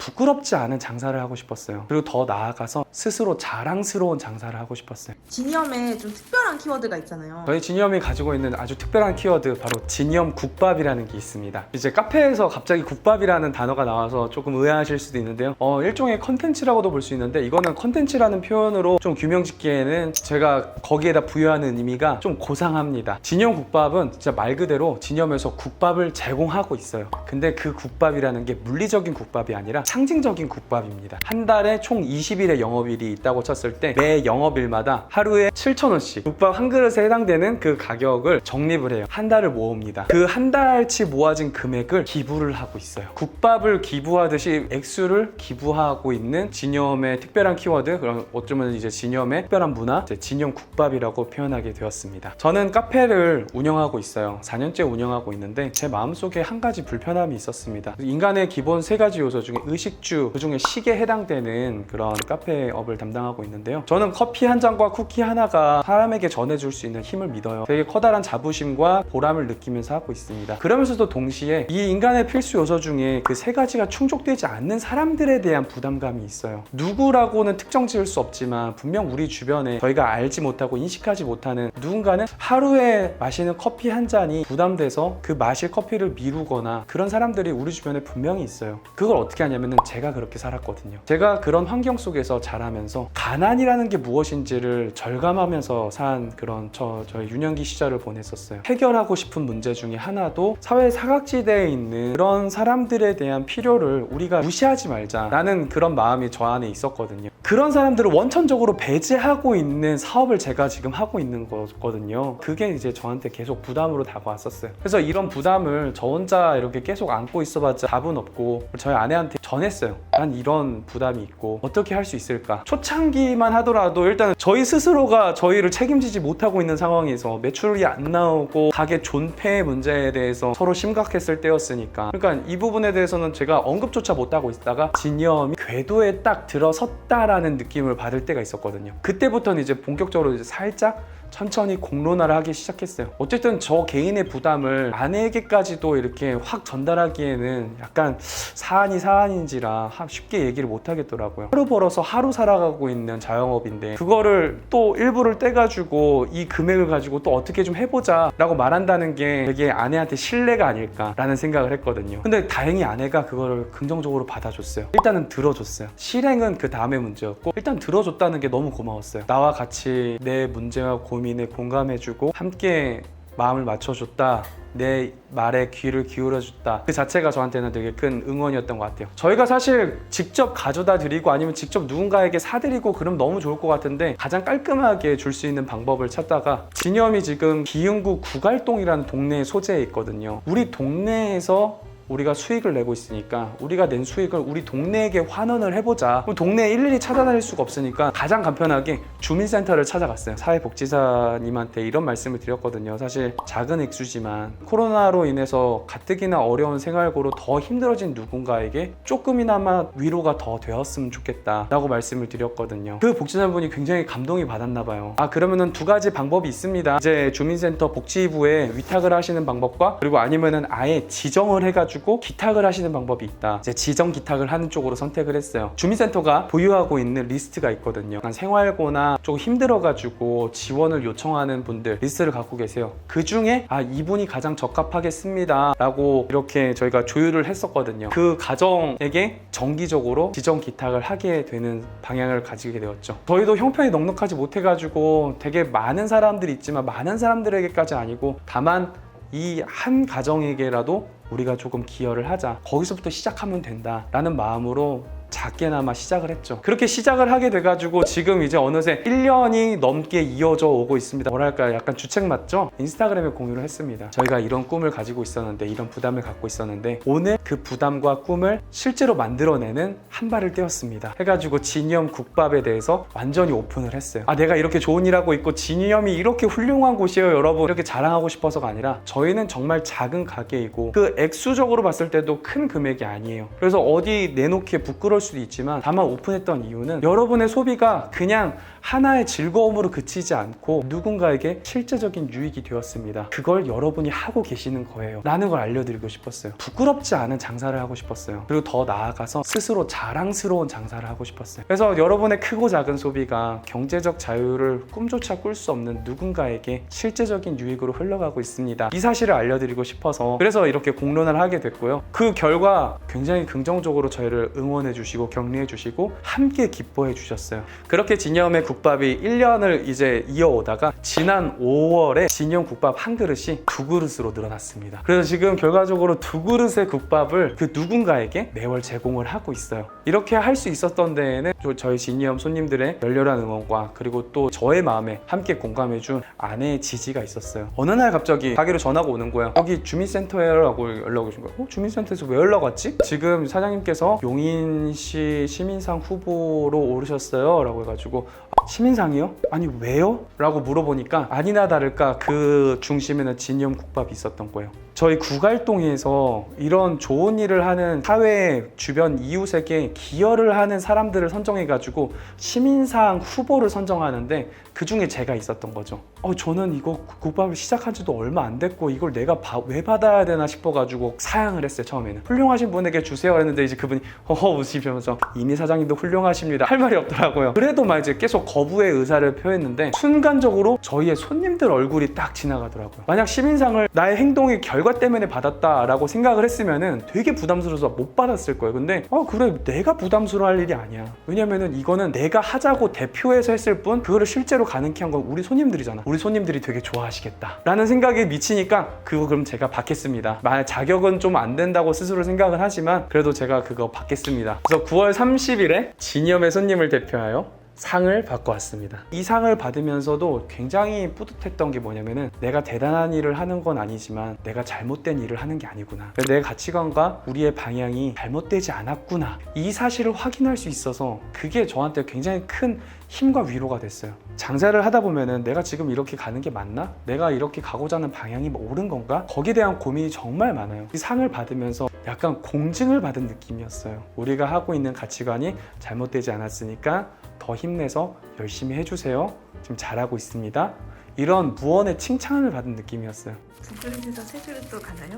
부끄럽지 않은 장사를 하고 싶었어요. 그리고 더 나아가서 스스로 자랑스러운 장사를 하고 싶었어요. 지니엄에 좀 특별한 키워드가 있잖아요. 저희 지니엄이 가지고 있는 아주 특별한 키워드, 바로 지니엄 국밥이라는 게 있습니다. 이제 카페에서 갑자기 국밥이라는 단어가 나와서 조금 의아하실 수도 있는데요. 일종의 컨텐츠라고도 볼 수 있는데, 이거는 컨텐츠라는 표현으로 좀 규명짓기에는 제가 거기에다 부여하는 의미가 좀 고상합니다. 지니엄 국밥은 진짜 말 그대로 지니엄에서 국밥을 제공하고 있어요. 근데 그 국밥이라는 게 물리적인 국밥이 아니라 상징적인 국밥입니다. 한 달에 총 20일의 영업일이 있다고 쳤을 때 매 영업일마다 하루에 7,000원씩 국밥 한 그릇에 해당되는 그 가격을 적립을 해요. 한 달을 모읍니다. 그 한 달치 모아진 금액을 기부를 하고 있어요. 국밥을 기부하듯이 액수를 기부하고 있는 지니엄의 특별한 키워드, 그럼 어쩌면 이제 지니엄의 특별한 문화, 이제 지니엄 국밥이라고 표현하게 되었습니다. 저는 카페를 운영하고 있어요. 4년째 운영하고 있는데 제 마음속에 한 가지 불편함이 있었습니다. 인간의 기본 3가지 요소 중에 의식주, 그중에 식에 해당되는 그런 카페업을 담당하고 있는데요. 저는 커피 한 잔과 쿠키 하나가 사람에게 전해줄 수 있는 힘을 믿어요. 되게 커다란 자부심과 보람을 느끼면서 하고 있습니다. 그러면서도 동시에 이 인간의 필수 요소 중에 그 3가지가 충족되지 않는 사람들에 대한 부담감이 있어요. 누구라고는 특정 지을 수 없지만 분명 우리 주변에 저희가 알지 못하고 인식하지 못하는 누군가는 하루에 마시는 커피 한 잔이 부담돼서 그 마실 커피를 미루거나, 그런 사람들이 우리 주변에 분명히 있어요. 그걸 어떻게 하냐면은 제가 그렇게 살았거든요. 제가 그런 환경 속에서 자라면서 가난이라는 게 무엇인지를 절감하면서 산 그런 저의 유년기 시절을 보냈었어요. 해결하고 싶은 문제 중에 하나도 사회 사각지대에 있는 그런 사람들에 대한 필요를 우리가 무시하지 말자라는 그런 마음이 저 안에 있었거든요. 그런 사람들을 원천적으로 배제하고 있는 사업을 제가 지금 하고 있는 거거든요. 그게 이제 저한테 계속 부담으로 다가왔었어요. 그래서 이런 부담을 저 혼자 이렇게 계속 안고 있어봤자 답은 없고 저희 아내한테 전했어요. 난 이런 부담이 있고 어떻게 할 수 있을까? 초창기만 하더라도 일단 저희 스스로가 저희를 책임지지 못하고 있는 상황에서 매출이 안 나오고 가게 존폐 문제에 대해서 서로 심각했을 때였으니까, 그러니까 이 부분에 대해서는 제가 언급조차 못하고 있다가 지니엄이 궤도에 딱 들어섰다라는 느낌을 받을 때가 있었거든요. 그때부터는 이제 본격적으로 이제 살짝 천천히 공론화를 하기 시작했어요. 어쨌든 저 개인의 부담을 아내에게까지도 이렇게 확 전달하기에는 약간 사안이 사안인지라 쉽게 얘기를 못 하겠더라고요. 하루 벌어서 하루 살아가고 있는 자영업인데 그거를 또 일부를 떼가지고 이 금액을 가지고 또 어떻게 좀 해보자 라고 말한다는 게 되게 아내한테 신뢰가 아닐까라는 생각을 했거든요. 근데 다행히 아내가 그거를 긍정적으로 받아줬어요. 일단은 들어줬어요. 실행은 그 다음에 문제였고, 일단 들어줬다는 게 너무 고마웠어요. 나와 같이 내 문제와 고민에 공감해주고 함께 마음을 맞춰줬다, 내 말에 귀를 기울여줬다, 그 자체가 저한테는 되게 큰 응원이었던 것 같아요. 저희가 사실 직접 가져다 드리고 아니면 직접 누군가에게 사드리고 그럼 너무 좋을 것 같은데, 가장 깔끔하게 줄 수 있는 방법을 찾다가 지니엄이 지금 기흥구 구갈동이라는 동네 소재에 있거든요. 우리 동네에서 우리가 수익을 내고 있으니까 우리가 낸 수익을 우리 동네에게 환원을 해보자. 동네에 일일이 찾아다닐 수가 없으니까 가장 간편하게 주민센터를 찾아갔어요. 사회복지사님한테 이런 말씀을 드렸거든요. 사실 작은 액수지만 코로나로 인해서 가뜩이나 어려운 생활고로 더 힘들어진 누군가에게 조금이나마 위로가 더 되었으면 좋겠다 라고 말씀을 드렸거든요. 그 복지사분이 굉장히 감동이 받았나 봐요. 그러면은 2가지 방법이 있습니다. 이제 주민센터 복지부에 위탁을 하시는 방법과, 그리고 아니면은 아예 지정을 해가지고 기탁을 하시는 방법이 있다. 이제 지정 기탁을 하는 쪽으로 선택을 했어요. 주민센터가 보유하고 있는 리스트가 있거든요. 생활고나 조금 힘들어가지고 지원을 요청하는 분들 리스트를 갖고 계세요. 그 중에 이분이 가장 적합하겠습니다 라고 이렇게 저희가 조율을 했었거든요. 그 가정에게 정기적으로 지정 기탁을 하게 되는 방향을 가지게 되었죠. 저희도 형편이 넉넉하지 못해가지고 되게 많은 사람들이 있지만 많은 사람들에게까지 아니고 다만 이 한 가정에게라도 우리가 조금 기여를 하자, 거기서부터 시작하면 된다 라는 마음으로 작게나마 시작을 했죠. 그렇게 시작을 하게 돼가지고 지금 이제 어느새 1년이 넘게 이어져 오고 있습니다. 뭐랄까, 약간 주책 맞죠? 인스타그램에 공유를 했습니다. 저희가 이런 꿈을 가지고 있었는데, 이런 부담을 갖고 있었는데 오늘 그 부담과 꿈을 실제로 만들어내는 한 발을 떼었습니다 해가지고 지니엄 국밥에 대해서 완전히 오픈을 했어요. 내가 이렇게 좋은 일 하고 있고 지니엄이 이렇게 훌륭한 곳이에요 여러분, 이렇게 자랑하고 싶어서가 아니라 저희는 정말 작은 가게이고 그 액수적으로 봤을 때도 큰 금액이 아니에요. 그래서 어디 내놓기에 부끄러울 수도 수도 있지만 다만 오픈했던 이유는 여러분의 소비가 그냥 하나의 즐거움으로 그치지 않고 누군가에게 실제적인 유익이 되었습니다. 그걸 여러분이 하고 계시는 거예요 라는 걸 알려드리고 싶었어요. 부끄럽지 않은 장사를 하고 싶었어요. 그리고 더 나아가서 스스로 자랑스러운 장사를 하고 싶었어요. 그래서 여러분의 크고 작은 소비가 경제적 자유를 꿈조차 꿀 수 없는 누군가에게 실제적인 유익으로 흘러가고 있습니다. 이 사실을 알려드리고 싶어서 그래서 이렇게 공론화를 하게 됐고요. 그 결과 굉장히 긍정적으로 저희를 응원해 주시고 격려해 주시고 함께 기뻐해 주셨어요. 그렇게 진염의 국밥이 1년을 이제 이어오다가 지난 5월에 진염 국밥 한 그릇이 2그릇으로 늘어났습니다. 그래서 지금 결과적으로 2그릇의 국밥을 그 누군가에게 매월 제공을 하고 있어요. 이렇게 할 수 있었던 데에는 저희 진염 손님들의 열렬한 응원과 그리고 또 저의 마음에 함께 공감해준 아내의 지지가 있었어요. 어느 날 갑자기 가게로 전화가 오는 거예요. 여기 주민센터에라고 연락이 오신 거예요. 주민센터에서 왜 연락 왔지? 지금 사장님께서 용인시 시민상 후보로 오르셨어요 라고 해가지고 시민상이요? 아니 왜요? 라고 물어보니까 아니나 다를까 그 중심에는 진염 국밥이 있었던 거예요. 저희 구갈동에서 이런 좋은 일을 하는 사회 주변 이웃에게 기여를 하는 사람들을 선정해가지고 시민상 후보를 선정하는데 그 중에 제가 있었던 거죠. 저는 이거 국밥을 시작한 지도 얼마 안 됐고 이걸 내가 왜 받아야 되나 싶어가지고 사양을 했어요. 처음에는 훌륭하신 분에게 주세요 했는데 이제 그분이 웃으시면서 이미 사장님도 훌륭하십니다 할 말이 없더라고요. 그래도 막 이제 계속 거부의 의사를 표했는데 순간적으로 저희의 손님들 얼굴이 딱 지나가더라고요. 만약 시민상을 나의 행동의 결과 때문에 받았다라고 생각을 했으면은 되게 부담스러워서 못 받았을 거예요. 근데 그래 내가 부담스러워할 일이 아니야. 왜냐면은 이거는 내가 하자고 대표해서 했을 뿐 그거를 실제로 가능케 한 건 우리 손님들이잖아. 우리 손님들이 되게 좋아하시겠다 라는 생각이 미치니까 그거 그럼 제가 받겠습니다. 만약 자격은 좀 안 된다고 스스로 생각은 하지만 그래도 제가 그거 받겠습니다. 그래서 9월 30일에 진염의 손님을 대표하여 상을 받고 왔습니다. 이 상을 받으면서도 굉장히 뿌듯했던 게 뭐냐면은 내가 대단한 일을 하는 건 아니지만 내가 잘못된 일을 하는 게 아니구나. 내 가치관과 우리의 방향이 잘못되지 않았구나. 이 사실을 확인할 수 있어서 그게 저한테 굉장히 큰 힘과 위로가 됐어요. 장사를 하다 보면은 내가 지금 이렇게 가는 게 맞나? 내가 이렇게 가고자 하는 방향이 옳은 건가? 거기에 대한 고민이 정말 많아요. 이 상을 받으면서 약간 공증을 받은 느낌이었어요. 우리가 하고 있는 가치관이 잘못되지 않았으니까 더 힘내서 열심히 해주세요. 지금 잘하고 있습니다. 이런 무언의 칭찬을 받은 느낌이었어요. 2그릇에서 3그릇도 가나요?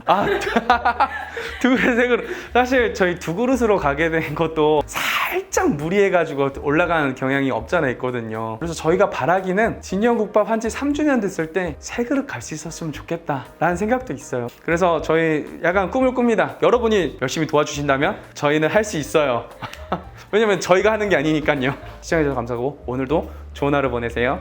2그릇, 3그릇. 사실 저희 2그릇으로 가게 된 것도 살짝 무리해가지고 올라가는 경향이 없잖아 있거든요. 그래서 저희가 바라기는 진염국밥 한지 3주년 됐을 때 3그릇 갈 수 있었으면 좋겠다 라는 생각도 있어요. 그래서 저희 약간 꿈을 꿉니다. 여러분이 열심히 도와주신다면 저희는 할 수 있어요. 왜냐면 저희가 하는 게 아니니까요. 시청해주셔서 감사하고 오늘도 좋은 하루 보내세요.